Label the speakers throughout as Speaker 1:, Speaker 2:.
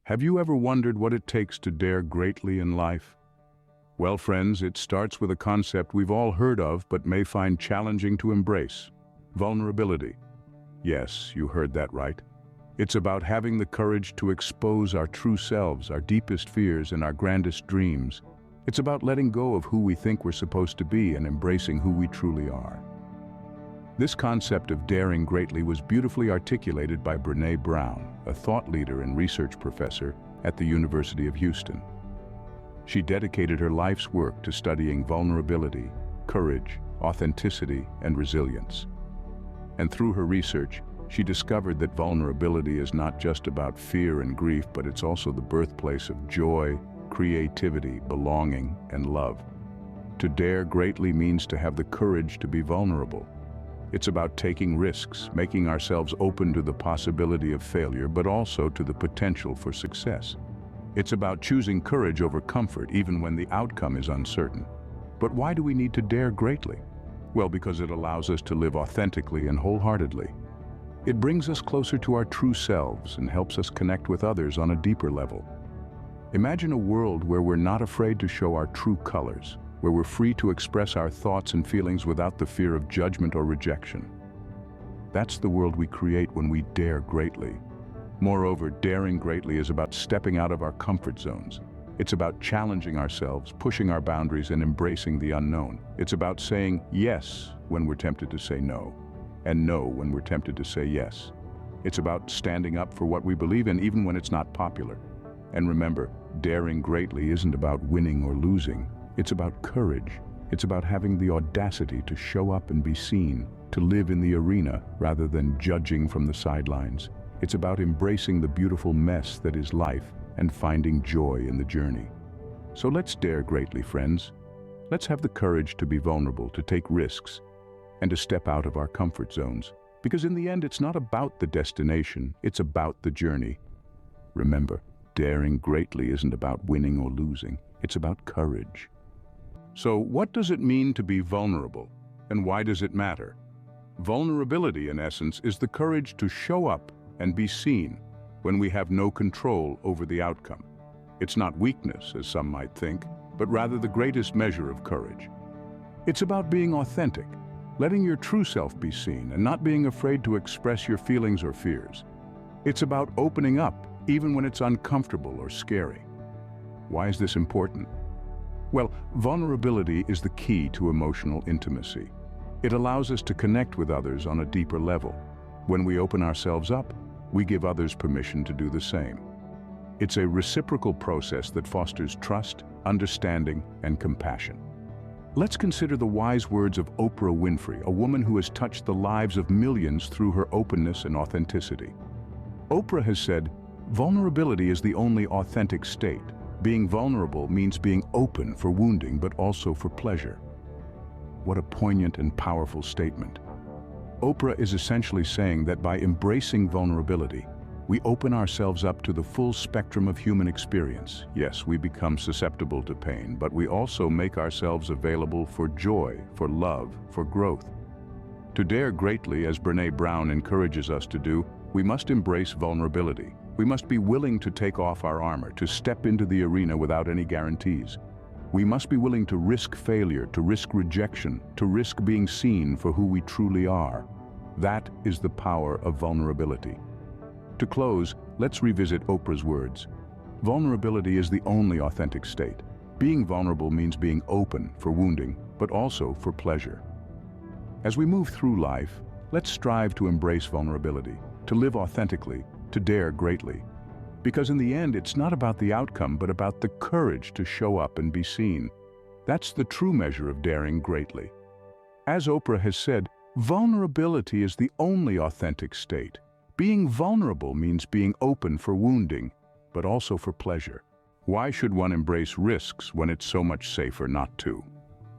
Speaker 1: Have you ever wondered what it takes to dare greatly in life? Well, friends, it starts with a concept we've all heard of but may find challenging to embrace: vulnerability. Yes, you heard that right. It's about having the courage to expose our true selves, our deepest fears, and our grandest dreams. It's about letting go of who we think we're supposed to be and embracing who we truly are. This concept of daring greatly was beautifully articulated by Brené Brown, a thought leader and research professor at the University of Houston. She dedicated her life's work to studying vulnerability, courage, authenticity, and resilience. And through her research, she discovered that vulnerability is not just about fear and grief, but it's also the birthplace of joy, creativity, belonging, and love. To dare greatly means to have the courage to be vulnerable. It's about taking risks, making ourselves open to the possibility of failure, but also to the potential for success. It's about choosing courage over comfort, even when the outcome is uncertain. But why do we need to dare greatly? Well, because it allows us to live authentically and wholeheartedly. It brings us closer to our true selves and helps us connect with others on a deeper level. Imagine a world where we're not afraid to show our true colors, where we're free to express our thoughts and feelings without the fear of judgment or rejection. That's the world we create when we dare greatly. Moreover, daring greatly is about stepping out of our comfort zones. It's about challenging ourselves, pushing our boundaries, and embracing the unknown. It's about saying yes when we're tempted to say no, and no when we're tempted to say yes. It's about standing up for what we believe in, even when it's not popular. And remember, daring greatly isn't about winning or losing. It's about courage. It's about having the audacity to show up and be seen, to live in the arena rather than judging from the sidelines. It's about embracing the beautiful mess that is life and finding joy in the journey. So let's dare greatly, friends. Let's have the courage to be vulnerable, to take risks, and to step out of our comfort zones. Because in the end, it's not about the destination, it's about the journey. Remember, daring greatly isn't about winning or losing, it's about courage. So what does it mean to be vulnerable, and why does it matter? Vulnerability, in essence, is the courage to show up and be seen when we have no control over the outcome. It's not weakness, as some might think, but rather the greatest measure of courage. It's about being authentic, letting your true self be seen, and not being afraid to express your feelings or fears. It's about opening up, even when it's uncomfortable or scary. Why is this important? Well, vulnerability is the key to emotional intimacy. It allows us to connect with others on a deeper level. When we open ourselves up, we give others permission to do the same. It's a reciprocal process that fosters trust, understanding, and compassion. Let's consider the wise words of Oprah Winfrey, a woman who has touched the lives of millions through her openness and authenticity. Oprah has said, "Vulnerability is the only authentic state. Being vulnerable means being open for wounding, but also for pleasure." What a poignant and powerful statement. Oprah is essentially saying that by embracing vulnerability, we open ourselves up to the full spectrum of human experience. Yes, we become susceptible to pain, but we also make ourselves available for joy, for love, for growth. To dare greatly, as Brené Brown encourages us to do, we must embrace vulnerability. We must be willing to take off our armor, to step into the arena without any guarantees. We must be willing to risk failure, to risk rejection, to risk being seen for who we truly are. That is the power of vulnerability. To close, let's revisit Oprah's words. Vulnerability is the only authentic state. Being vulnerable means being open for wounding, but also for pleasure. As we move through life, let's strive to embrace vulnerability, to live authentically, to dare greatly. Because in the end, it's not about the outcome, but about the courage to show up and be seen. That's the true measure of daring greatly. As Oprah has said, vulnerability is the only authentic state. Being vulnerable means being open for wounding, but also for pleasure. Why should one embrace risks when it's so much safer not to?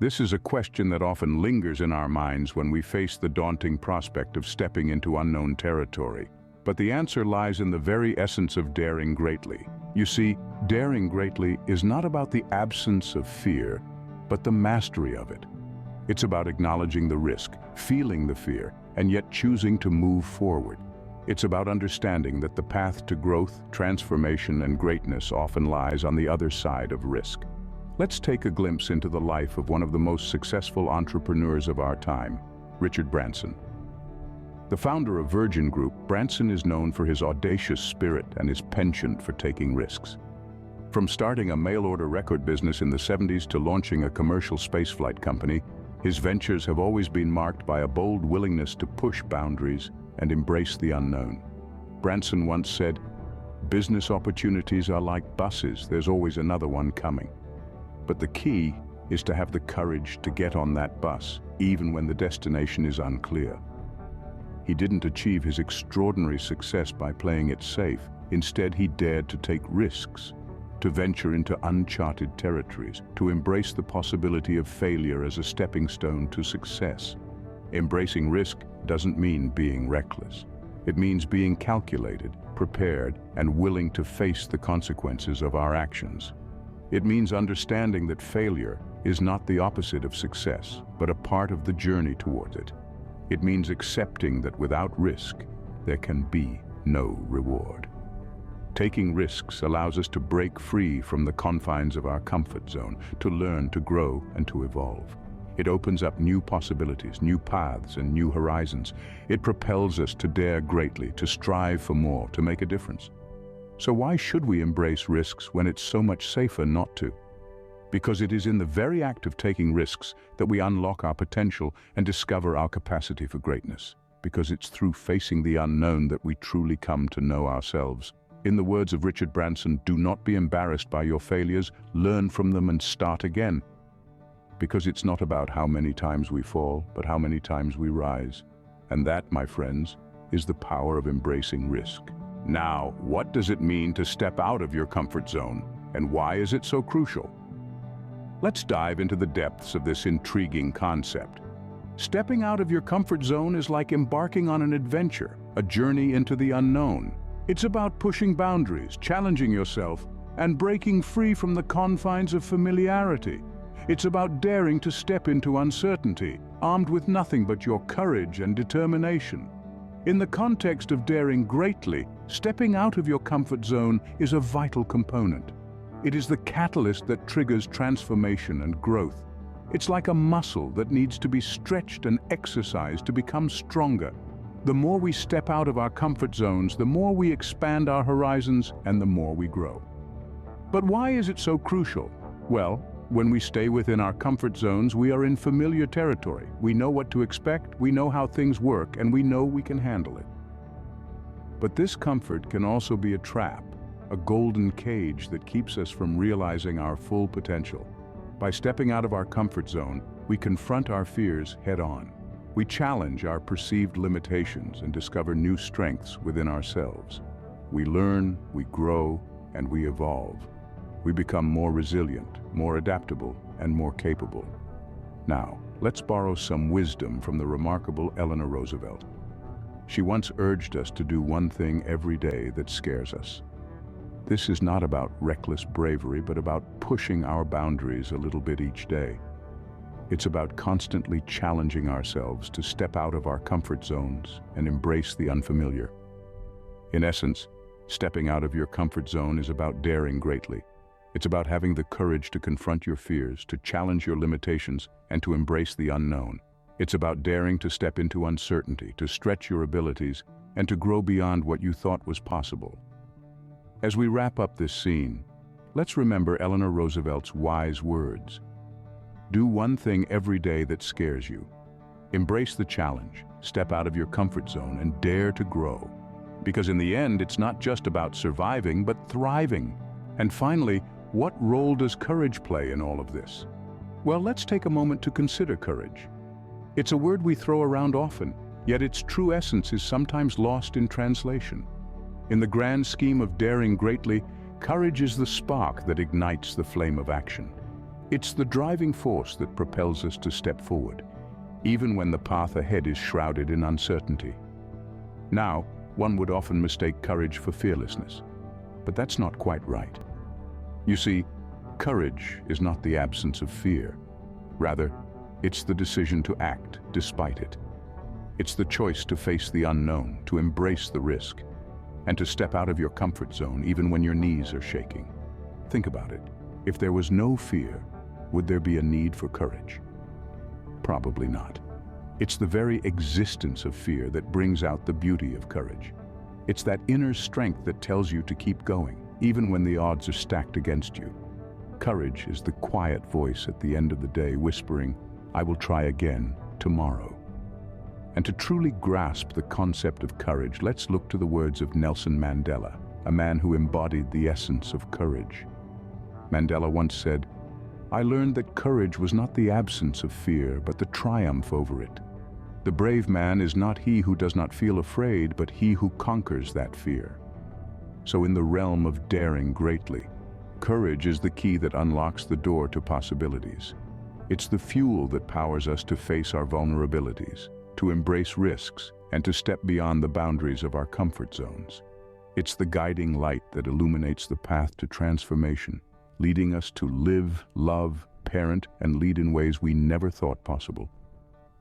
Speaker 1: This is a question that often lingers in our minds when we face the daunting prospect of stepping into unknown territory. But the answer lies in the very essence of daring greatly. You see, daring greatly is not about the absence of fear, but the mastery of it. It's about acknowledging the risk, feeling the fear, and yet choosing to move forward. It's about understanding that the path to growth, transformation, and greatness often lies on the other side of risk. Let's take a glimpse into the life of one of the most successful entrepreneurs of our time, Richard Branson. The founder of Virgin Group, Branson is known for his audacious spirit and his penchant for taking risks. From starting a mail-order record business in the 70s to launching a commercial spaceflight company, his ventures have always been marked by a bold willingness to push boundaries and embrace the unknown. Branson once said, "Business opportunities are like buses, there's always another one coming." But the key is to have the courage to get on that bus, even when the destination is unclear. He didn't achieve his extraordinary success by playing it safe. Instead, he dared to take risks, to venture into uncharted territories, to embrace the possibility of failure as a stepping stone to success. Embracing risk doesn't mean being reckless. It means being calculated, prepared, and willing to face the consequences of our actions. It means understanding that failure is not the opposite of success, but a part of the journey towards it. It means accepting that without risk, there can be no reward. Taking risks allows us to break free from the confines of our comfort zone, to learn, to grow, and to evolve. It opens up new possibilities, new paths, and new horizons. It propels us to dare greatly, to strive for more, to make a difference. So why should we embrace risks when it's so much safer not to? Because it is in the very act of taking risks that we unlock our potential and discover our capacity for greatness. Because it's through facing the unknown that we truly come to know ourselves. In the words of Richard Branson, do not be embarrassed by your failures, learn from them and start again. Because it's not about how many times we fall, but how many times we rise. And that, my friends, is the power of embracing risk. Now, what does it mean to step out of your comfort zone, and why is it so crucial? Let's dive into the depths of this intriguing concept. Stepping out of your comfort zone is like embarking on an adventure, a journey into the unknown. It's about pushing boundaries, challenging yourself, and breaking free from the confines of familiarity. It's about daring to step into uncertainty, armed with nothing but your courage and determination. In the context of daring greatly, stepping out of your comfort zone is a vital component. It is the catalyst that triggers transformation and growth. It's like a muscle that needs to be stretched and exercised to become stronger. The more we step out of our comfort zones, the more we expand our horizons and the more we grow. But why is it so crucial? Well, when we stay within our comfort zones, we are in familiar territory. We know what to expect, we know how things work, and we know we can handle it. But this comfort can also be a trap, a golden cage that keeps us from realizing our full potential. By stepping out of our comfort zone, we confront our fears head-on. We challenge our perceived limitations and discover new strengths within ourselves. We learn, we grow, and we evolve. We become more resilient, more adaptable, and more capable. Now, let's borrow some wisdom from the remarkable Eleanor Roosevelt. She once urged us to do one thing every day that scares us. This is not about reckless bravery, but about pushing our boundaries a little bit each day. It's about constantly challenging ourselves to step out of our comfort zones and embrace the unfamiliar. In essence, stepping out of your comfort zone is about daring greatly. It's about having the courage to confront your fears, to challenge your limitations, and to embrace the unknown. It's about daring to step into uncertainty, to stretch your abilities, and to grow beyond what you thought was possible. As we wrap up this scene, let's remember Eleanor Roosevelt's wise words. Do one thing every day that scares you. Embrace the challenge, step out of your comfort zone, and dare to grow. Because in the end, it's not just about surviving, but thriving. And finally, what role does courage play in all of this? Well, let's take a moment to consider courage. It's a word we throw around often, yet its true essence is sometimes lost in translation. In the grand scheme of daring greatly, courage is the spark that ignites the flame of action. It's the driving force that propels us to step forward, even when the path ahead is shrouded in uncertainty. Now, one would often mistake courage for fearlessness, but that's not quite right. You see, courage is not the absence of fear. Rather, it's the decision to act despite it. It's the choice to face the unknown, to embrace the risk, and to step out of your comfort zone even when your knees are shaking. Think about it. If there was no fear, would there be a need for courage? Probably not. It's the very existence of fear that brings out the beauty of courage. It's that inner strength that tells you to keep going, even when the odds are stacked against you. Courage is the quiet voice at the end of the day whispering, "I will try again tomorrow." And to truly grasp the concept of courage, let's look to the words of Nelson Mandela, a man who embodied the essence of courage. Mandela once said, "I learned that courage was not the absence of fear, but the triumph over it. The brave man is not he who does not feel afraid, but he who conquers that fear." So in the realm of daring greatly, courage is the key that unlocks the door to possibilities. It's the fuel that powers us to face our vulnerabilities, to embrace risks, and to step beyond the boundaries of our comfort zones. It's the guiding light that illuminates the path to transformation, leading us to live, love, parent, and lead in ways we never thought possible.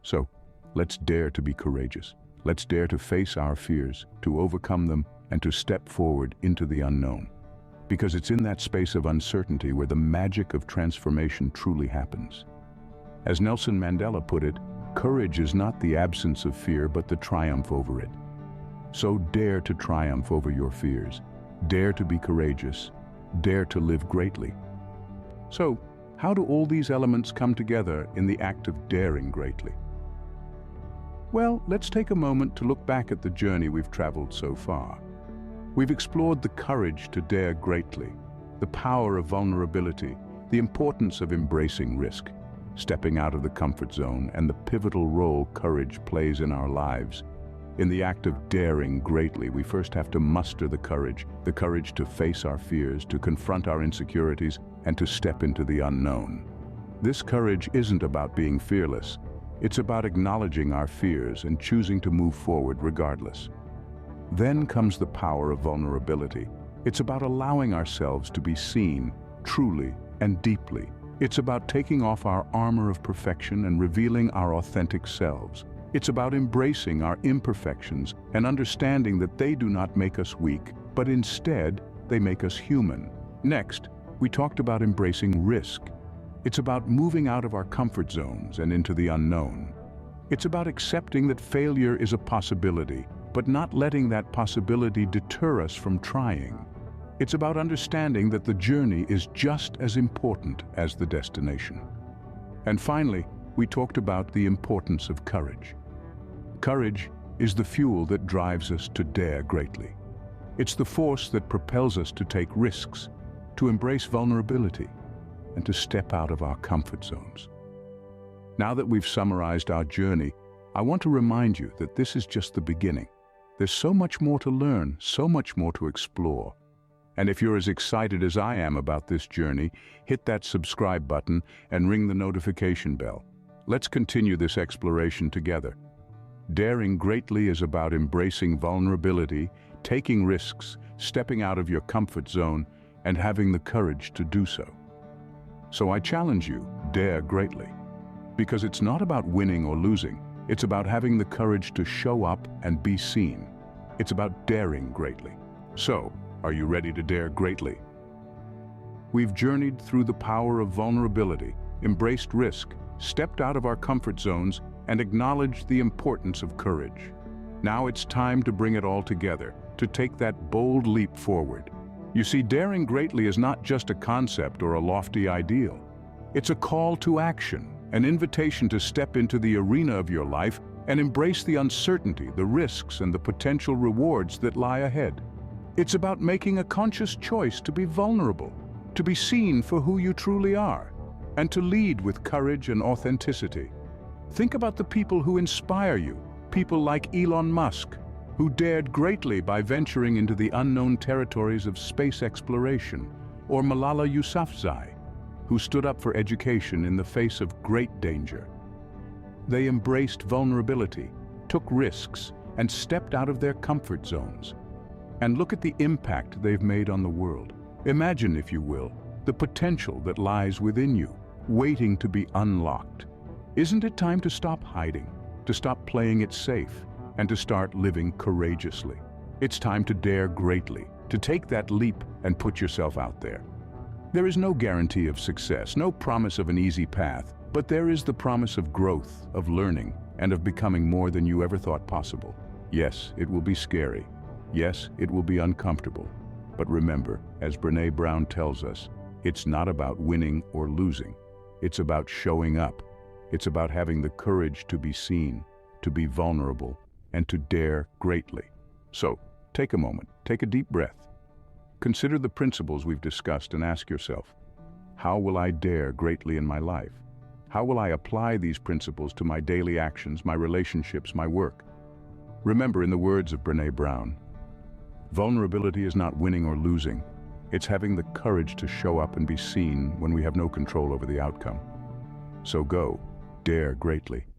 Speaker 1: So, let's dare to be courageous. Let's dare to face our fears, to overcome them, and to step forward into the unknown. Because it's in that space of uncertainty where the magic of transformation truly happens. As Nelson Mandela put it, courage is not the absence of fear, but the triumph over it. So dare to triumph over your fears. Dare to be courageous. Dare to live greatly. So, how do all these elements come together in the act of daring greatly? Well, let's take a moment to look back at the journey we've traveled so far. We've explored the courage to dare greatly, the power of vulnerability, the importance of embracing risk, stepping out of the comfort zone, and the pivotal role courage plays in our lives. In the act of daring greatly, we first have to muster the courage to face our fears, to confront our insecurities, and to step into the unknown. This courage isn't about being fearless. It's about acknowledging our fears and choosing to move forward regardless. Then comes the power of vulnerability. It's about allowing ourselves to be seen, truly and deeply. It's about taking off our armor of perfection and revealing our authentic selves. It's about embracing our imperfections and understanding that they do not make us weak, but instead, they make us human. Next, we talked about embracing risk. It's about moving out of our comfort zones and into the unknown. It's about accepting that failure is a possibility, but not letting that possibility deter us from trying. It's about understanding that the journey is just as important as the destination. And finally, we talked about the importance of courage. Courage is the fuel that drives us to dare greatly. It's the force that propels us to take risks, to embrace vulnerability, and to step out of our comfort zones. Now that we've summarized our journey, I want to remind you that this is just the beginning. There's so much more to learn, so much more to explore. And if you're as excited as I am about this journey, hit that subscribe button and ring the notification bell. Let's continue this exploration together. Daring greatly is about embracing vulnerability, taking risks, stepping out of your comfort zone, and having the courage to do so. So I challenge you, dare greatly. Because it's not about winning or losing, it's about having the courage to show up and be seen. It's about daring greatly. So, are you ready to dare greatly? We've journeyed through the power of vulnerability, embraced risk, stepped out of our comfort zones, and acknowledged the importance of courage. Now it's time to bring it all together, to take that bold leap forward. You see, daring greatly is not just a concept or a lofty ideal. It's a call to action, an invitation to step into the arena of your life and embrace the uncertainty, the risks, and the potential rewards that lie ahead. It's about making a conscious choice to be vulnerable, to be seen for who you truly are, and to lead with courage and authenticity. Think about the people who inspire you, people like Elon Musk, who dared greatly by venturing into the unknown territories of space exploration, or Malala Yousafzai, who stood up for education in the face of great danger. They embraced vulnerability, took risks, and stepped out of their comfort zones. And look at the impact they've made on the world. Imagine, if you will, the potential that lies within you, waiting to be unlocked. Isn't it time to stop hiding, to stop playing it safe, and to start living courageously. It's time to dare greatly, to take that leap and put yourself out there. There is no guarantee of success, no promise of an easy path, but there is the promise of growth, of learning, and of becoming more than you ever thought possible. Yes, it will be scary. Yes, it will be uncomfortable. But remember, as Brené Brown tells us, it's not about winning or losing. It's about showing up. It's about having the courage to be seen, to be vulnerable, and to dare greatly. So, take a moment, take a deep breath. Consider the principles we've discussed and ask yourself, how will I dare greatly in my life? How will I apply these principles to my daily actions, my relationships, my work? Remember, in the words of Brené Brown, vulnerability is not winning or losing. It's having the courage to show up and be seen when we have no control over the outcome. So go, dare greatly.